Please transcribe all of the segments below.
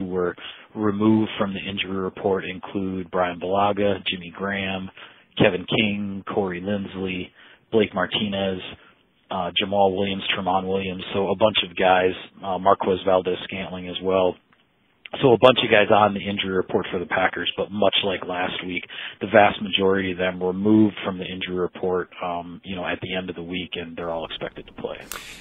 who were removed from the injury report include Brian Balaga, Jimmy Graham, Kevin King, Corey Lindsley, Blake Martinez, Jamal Williams, Tremont Williams, so a bunch of guys, Marquez Valdez-Scantling as well. So a bunch of guys on the injury report for the Packers, but much like last week, the vast majority of them were moved from the injury report, at the end of the week, and they're all expected to play.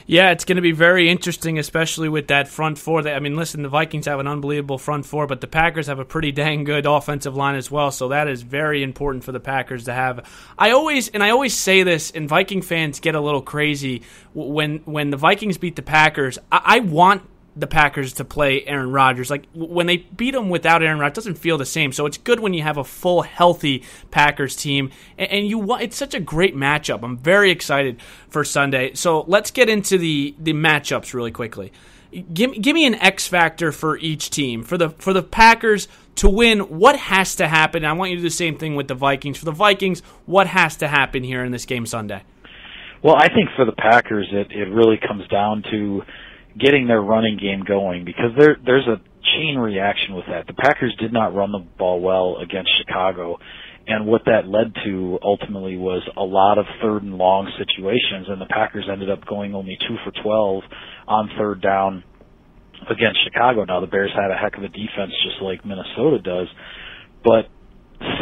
Yeah, it's going to be very interesting, especially with that front four. Listen, the Vikings have an unbelievable front four, but the Packers have a pretty dang good offensive line as well, so that is very important for the Packers to have. I always say this, and Viking fans get a little crazy when the Vikings beat the Packers. I want the Packers to play Aaron Rodgers. Like, when they beat them without Aaron Rodgers, it doesn't feel the same. So it's good when you have a full, healthy Packers team. And it's such a great matchup. I'm very excited for Sunday. So let's get into the matchups really quickly. Give me an X factor for each team. For the Packers to win, what has to happen? I want you to do the same thing with the Vikings. For the Vikings, what has to happen here in this game Sunday? Well, I think for the Packers, it really comes down to getting their running game going, because there's a chain reaction with that. The Packers did not run the ball well against Chicago, and what that led to ultimately was a lot of third and long situations, and the Packers ended up going only 2 for 12 on third down against Chicago. Now, the Bears had a heck of a defense just like Minnesota does, but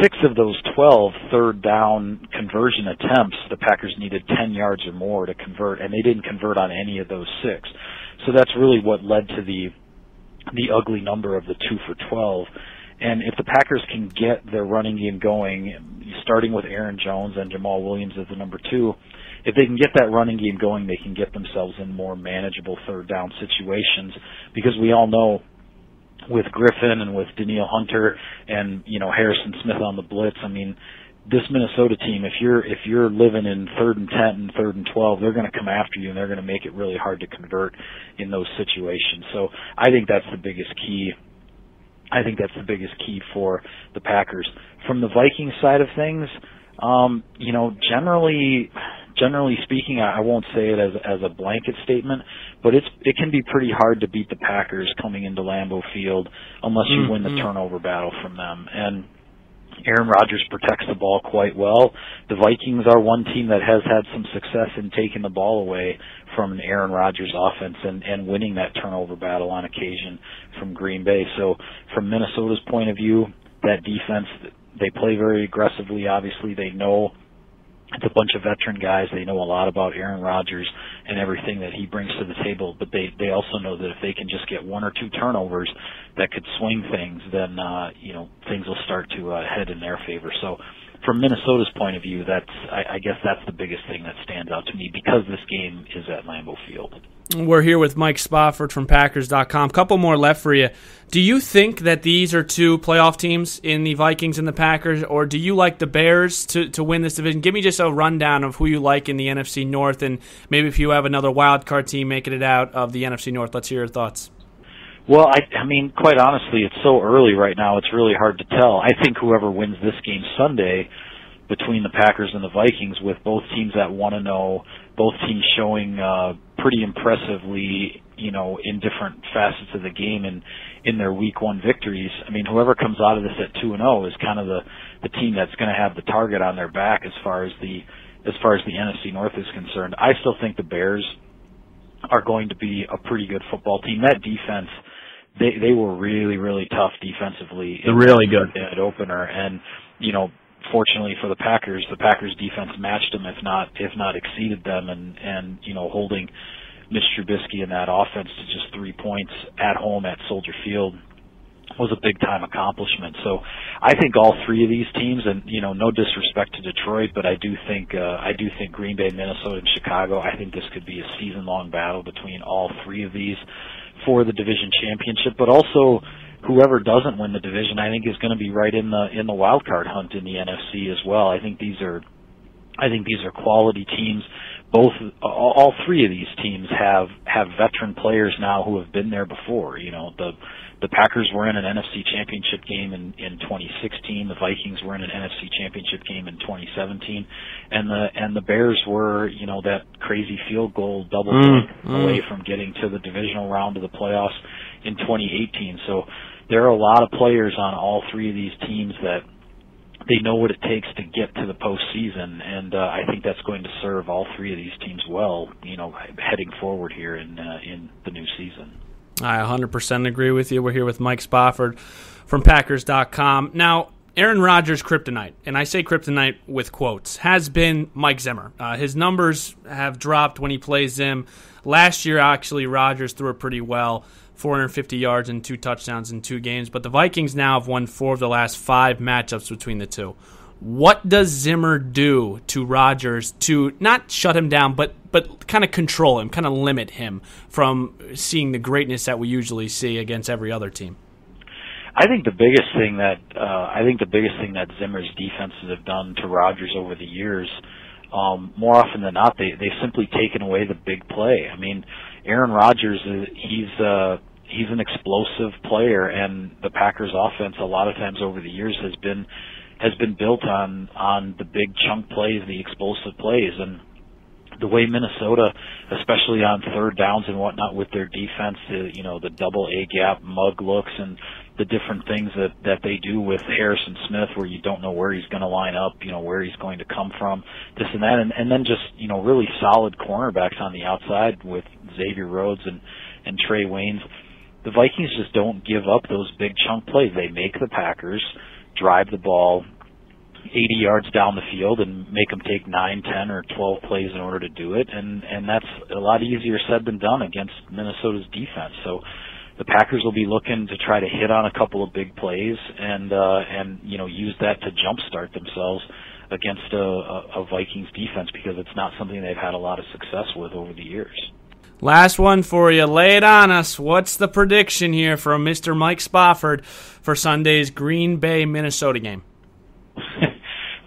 6 of those 12 third down conversion attempts, the Packers needed 10 yards or more to convert, and they didn't convert on any of those 6. So that's really what led to the ugly number of the 2 for 12. And if the Packers can get their running game going, starting with Aaron Jones and Jamal Williams as the number 2, if they can get that running game going, they can get themselves in more manageable third down situations, because we all know with Griffin and with Danielle Hunter and, Harrison Smith on the blitz, this Minnesota team, if you're living in 3rd and 10 and 3rd and 12, they're going to come after you, and they're going to make it really hard to convert in those situations. So I think that's the biggest key. I think that's the biggest key for the Packers. From the Vikings side of things, generally speaking, I won't say it as a blanket statement, but it can be pretty hard to beat the Packers coming into Lambeau Field unless you win the turnover battle from them. And Aaron Rodgers protects the ball quite well. The Vikings are one team that has had some success in taking the ball away from an Aaron Rodgers offense and winning that turnover battle on occasion from Green Bay. So from Minnesota's point of view, that defense, they play very aggressively. Obviously, they know it's a bunch of veteran guys. They know a lot about Aaron Rodgers and everything that he brings to the table, but they also know that if they can just get 1 or 2 turnovers that could swing things, then things will start to head in their favor. So from Minnesota's point of view, I guess that's the biggest thing that stands out to me, because this game is at Lambeau Field. We're here with Mike Spofford from Packers.com. Couple more left for you. Do you think that these are 2 playoff teams in the Vikings and the Packers, or do you like the Bears to win this division? Give me just a rundown of who you like in the NFC North, and maybe if you have another wild card team making it out of the NFC North. Let's hear your thoughts. Well, quite honestly, it's so early right now, it's really hard to tell. I think whoever wins this game Sunday between the Packers and the Vikings, with both teams at 1-0, both teams showing pretty impressively, in different facets of the game and in their Week 1 victories. Whoever comes out of this at 2-0 is kind of the team that's going to have the target on their back as far as the NFC North is concerned. I still think the Bears are going to be a pretty good football team. That defense, they were really, really tough defensively. They're really good at opener, and fortunately for the Packers defense matched them, if not exceeded them, and holding Mitch Trubisky and that offense to just 3 points at home at Soldier Field was a big time accomplishment. So I think all 3 of these teams, and no disrespect to Detroit, but I do think Green Bay, Minnesota, and Chicago, I think this could be a season-long battle between all 3 of these for the division championship. But also, whoever doesn't win the division, I think, is going to be right in the wild card hunt in the NFC as well. I think these are quality teams. All 3 of these teams have veteran players now who have been there before. The Packers were in an NFC championship game in 2016. The Vikings were in an NFC championship game in 2017, and the Bears were that crazy field goal double away from getting to the divisional round of the playoffs in 2018. So there are a lot of players on all three of these teams that they know what it takes to get to the postseason, and I think that's going to serve all three of these teams well, heading forward here in the new season. I 100% agree with you. We're here with Mike Spofford from Packers.com. Now, Aaron Rodgers' kryptonite, and I say kryptonite with quotes, has been Mike Zimmer. His numbers have dropped when he plays Zim. Last year, actually, Rodgers threw it pretty well, 450 yards and 2 touchdowns in 2 games. But the Vikings now have won 4 of the last 5 matchups between the two. What does Zimmer do to Rodgers to not shut him down, but kind of control him, kind of limit him from seeing the greatness that we usually see against every other team? I think the biggest thing that Zimmer's defenses have done to Rodgers over the years, more often than not, they've simply taken away the big play. I mean, Aaron Rodgers, he's an explosive player, and the Packers' offense a lot of times over the years has been built on the big chunk plays, the explosive plays, and the way Minnesota, especially on third downs and whatnot with their defense, the double A gap mug looks and the different things that they do with Harrison Smith, where you don't know where he's going to line up, where he's going to come from, this and that, and then just really solid cornerbacks on the outside with Xavier Rhodes and Trey Waynes. The Vikings just don't give up those big chunk plays. They make the Packers drive the ball 80 yards down the field and make them take 9, 10, or 12 plays in order to do it, and that's a lot easier said than done against Minnesota's defense. So the Packers will be looking to try to hit on a couple of big plays and use that to jumpstart themselves against a Vikings defense, because it's not something they've had a lot of success with over the years. Last one for you. Lay it on us. What's the prediction here from Mr. Mike Spofford for Sunday's Green Bay Minnesota game?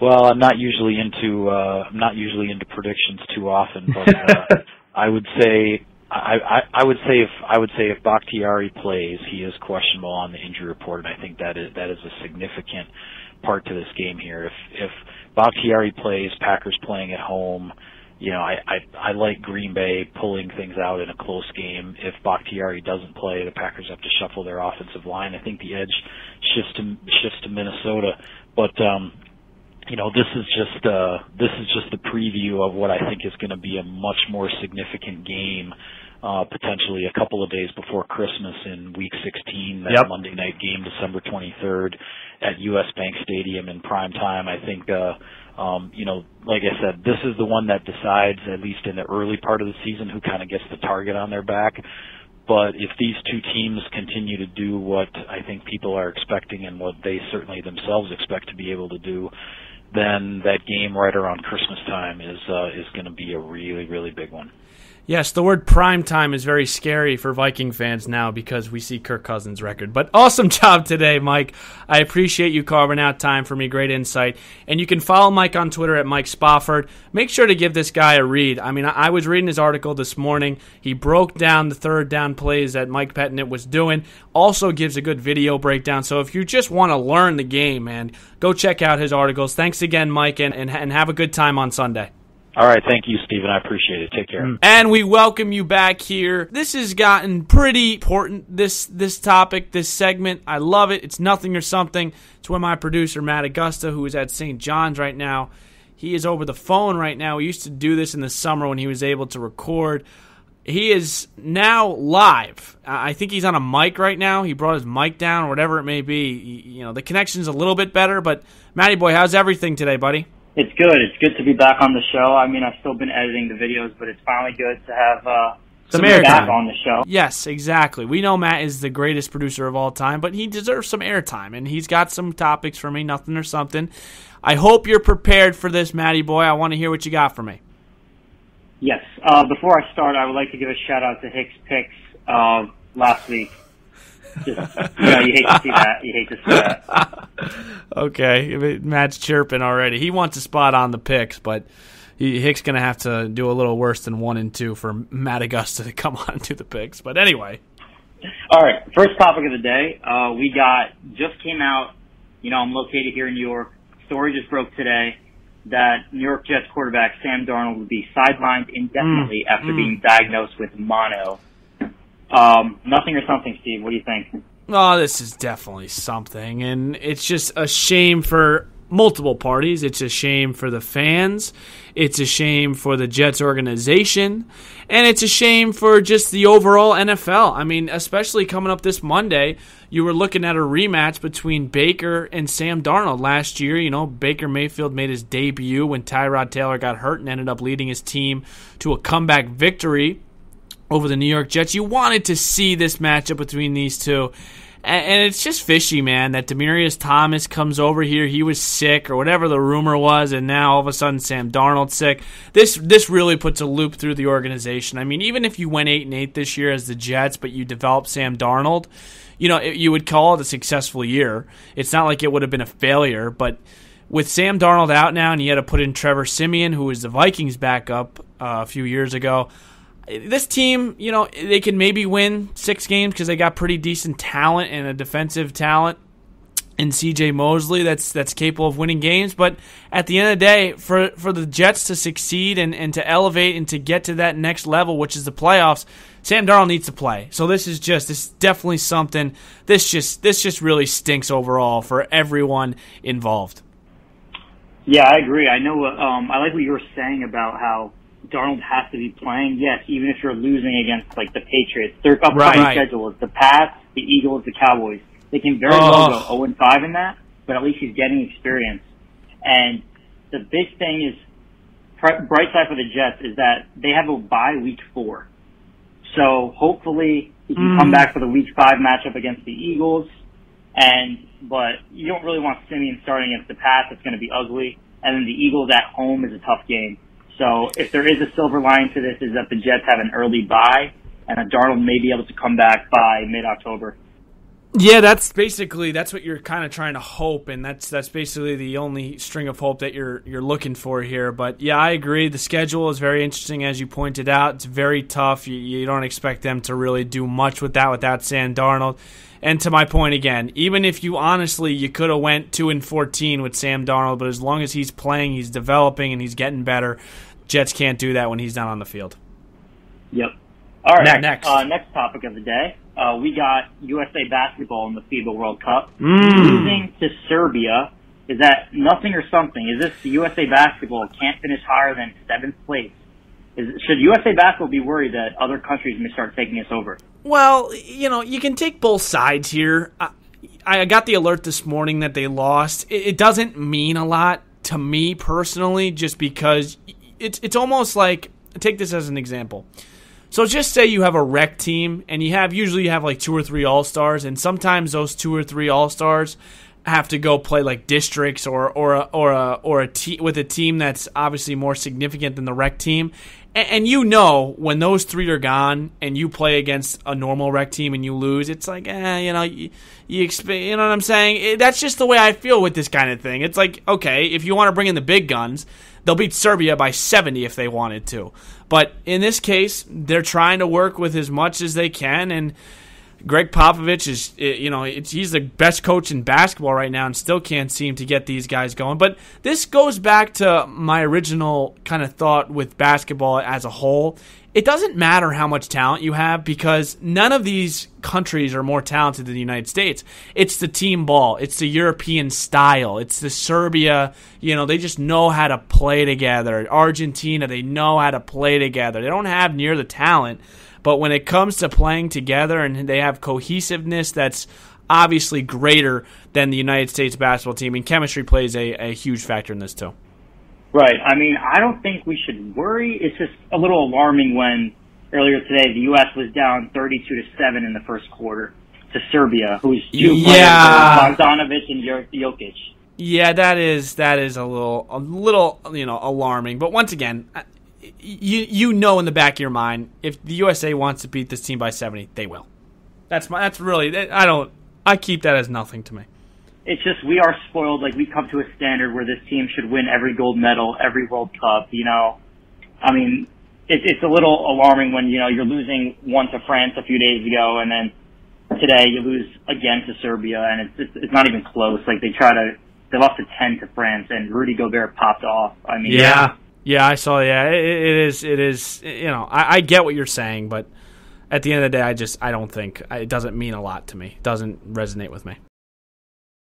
Well, I'm not usually into predictions too often, but I would say if Bakhtiari plays, he is questionable on the injury report, and I think that is a significant part to this game here. If Bakhtiari plays, Packers playing at home, I like Green Bay pulling things out in a close game. If Bakhtiari doesn't play, the Packers have to shuffle their offensive line. I think the edge shifts to Minnesota, but this is just the preview of what I think is going to be a much more significant game, potentially a couple of days before Christmas in Week 16, that Monday night game, December 23rd, at US Bank Stadium in prime time. I think, like I said, this is the one that decides, at least in the early part of the season, who kind of gets the target on their back. But if these two teams continue to do what I think people are expecting and what they certainly themselves expect to be able to do, then that game right around Christmas time is going to be a really, really big one. Yes, the word prime time is very scary for Viking fans now because we see Kirk Cousins' record. But awesome job today, Mike. I appreciate you carving out time for me. Great insight. And you can follow Mike on Twitter at Mike Spofford. Make sure to give this guy a read. I mean, I was reading his article this morning. He broke down the third down plays that Mike Pettinett was doing. Also gives a good video breakdown. So if you just want to learn the game, man, go check out his articles. Thanks again, Mike, and have a good time on Sunday. All right, thank you, Stephen. I appreciate it. Take care. And we welcome you back here. This has gotten pretty important, this topic, this segment. I love it. It's nothing or something. It's where my producer, Matt Augusta, who is at St. John's right now, he is over the phone right now. We used to do this in the summer when he was able to record. He is now live. I think he's on a mic right now. He brought his mic down or whatever it may be. The connection's a little bit better, but Matty boy, how's everything today, buddy? It's good. It's good to be back on the show. I mean, I've still been editing the videos, but it's finally good to have some back on the show. Yes, exactly. We know Matt is the greatest producer of all time, but he deserves some airtime, and he's got some topics for me, nothing or something. I hope you're prepared for this, Matty boy. I want to hear what you got for me. Yes. Before I start, I would like to give a shout-out to Hicks Picks last week. Just, you hate to see that. You hate to see that. Okay, Matt's chirping already. He wants a spot on the picks, but Hick's going to have to do a little worse than 1 and 2 for Matt Augusta to come on to the picks. But anyway. All right, first topic of the day. Just came out, I'm located here in New York. Story just broke today that New York Jets quarterback Sam Darnold will be sidelined indefinitely after being diagnosed with mono. Nothing or something, Steve. What do you think? Oh, this is definitely something, and it's just a shame for multiple parties. It's a shame for the fans. It's a shame for the Jets organization, and it's a shame for just the overall NFL. I mean, especially coming up this Monday, you were looking at a rematch between Baker and Sam Darnold last year. You know, Baker Mayfield made his debut when Tyrod Taylor got hurt and ended up leading his team to a comeback victory over the New York Jets. You wanted to see this matchup between these two. And it's just fishy, man, that Demaryius Thomas comes over here. He was sick or whatever the rumor was, and now all of a sudden Sam Darnold's sick. This really puts a loop through the organization. I mean, even if you went 8-8 this year as the Jets, but you developed Sam Darnold, you know, you would call it a successful year. It's not like it would have been a failure, but with Sam Darnold out now and you had to put in Trevor Siemian, who was the Vikings backup a few years ago, this team, you know, they can maybe win 6 games because they got pretty decent talent and a defensive talent in C.J. Mosley that's capable of winning games. But at the end of the day, for the Jets to succeed and to elevate and to get to that next level, which is the playoffs, Sam Darnold needs to play. So this is definitely something. This just really stinks overall for everyone involved. Yeah, I agree. I know. I like what you were saying about how Darnold has to be playing. Yes, even if you're losing against like the Patriots, their upcoming schedule is the Pats, the Eagles, the Cowboys. They can very well go 0-5 in that, but at least he's getting experience. And the big thing is, bright side for the Jets is that they have a bye week 4. So hopefully he can come back for the week 5 matchup against the Eagles. But you don't really want Simeon starting against the Pats. It's going to be ugly. And then the Eagles at home is a tough game. So if there is a silver lining to this, is that the Jets have an early bye, and that Darnold may be able to come back by mid-October. Yeah, that's what you're kind of trying to hope, and that's basically the only string of hope that you're looking for here. But yeah, I agree. The schedule is very interesting, as you pointed out. It's very tough. You don't expect them to really do much without Sam Darnold. And to my point again, even if you could have went 2-14 with Sam Darnold, but as long as he's playing, he's developing, and he's getting better, Jets can't do that when he's not on the field. Yep. All right. Next topic of the day. We got USA basketball in the FIBA World Cup. Losing to Serbia. Is that nothing or something? Is this USA basketball can't finish higher than 7th place? Should USA basketball be worried that other countries may start taking us over? Well, you know, you can take both sides here. I got the alert this morning that they lost. It doesn't mean a lot to me personally, just because it's almost like, take this as an example. So just say you have a rec team, and usually you have like 2 or 3 all-stars, and sometimes those 2 or 3 all-stars have to go play like districts or with a team that's obviously more significant than the rec team. And you know, when those 3 are gone and you play against a normal rec team and you lose, it's like, you know what I'm saying? That's just the way I feel with this kind of thing. It's like, okay, if you want to bring in the big guns, they'll beat Serbia by 70 if they wanted to. But in this case, they're trying to work with as much as they can, and Greg Popovich he's the best coach in basketball right now and still can't seem to get these guys going. But this goes back to my original kind of thought with basketball as a whole. It doesn't matter how much talent you have, because none of these countries are more talented than the United States. It's the team ball. It's the European style. It's the Serbia. You know, they just know how to play together. Argentina, they know how to play together. They don't have near the talent. But when it comes to playing together, and they have cohesiveness that's obviously greater than the United States basketball team, and chemistry plays a huge factor in this too. Right. I mean, I don't think we should worry. It's just a little alarming when earlier today the U.S. was down 32-7 in the first quarter to Serbia, who's 2 players, Bogdanovic and Jokic. Yeah, that is a little alarming. But once again, you know in the back of your mind, if the USA wants to beat this team by 70, they will. I keep that as nothing to me. It's just we are spoiled. Like, we come to a standard where this team should win every gold medal, every World Cup. You know, I mean, it's a little alarming when you're losing one to France a few days ago, and then today you lose again to Serbia, and it's not even close. Like, they lost to 10 to France, and Rudy Gobert popped off. I mean, yeah, I saw. Yeah, it is. You know, I get what you're saying, but at the end of the day, I don't think it doesn't mean a lot to me. It doesn't resonate with me.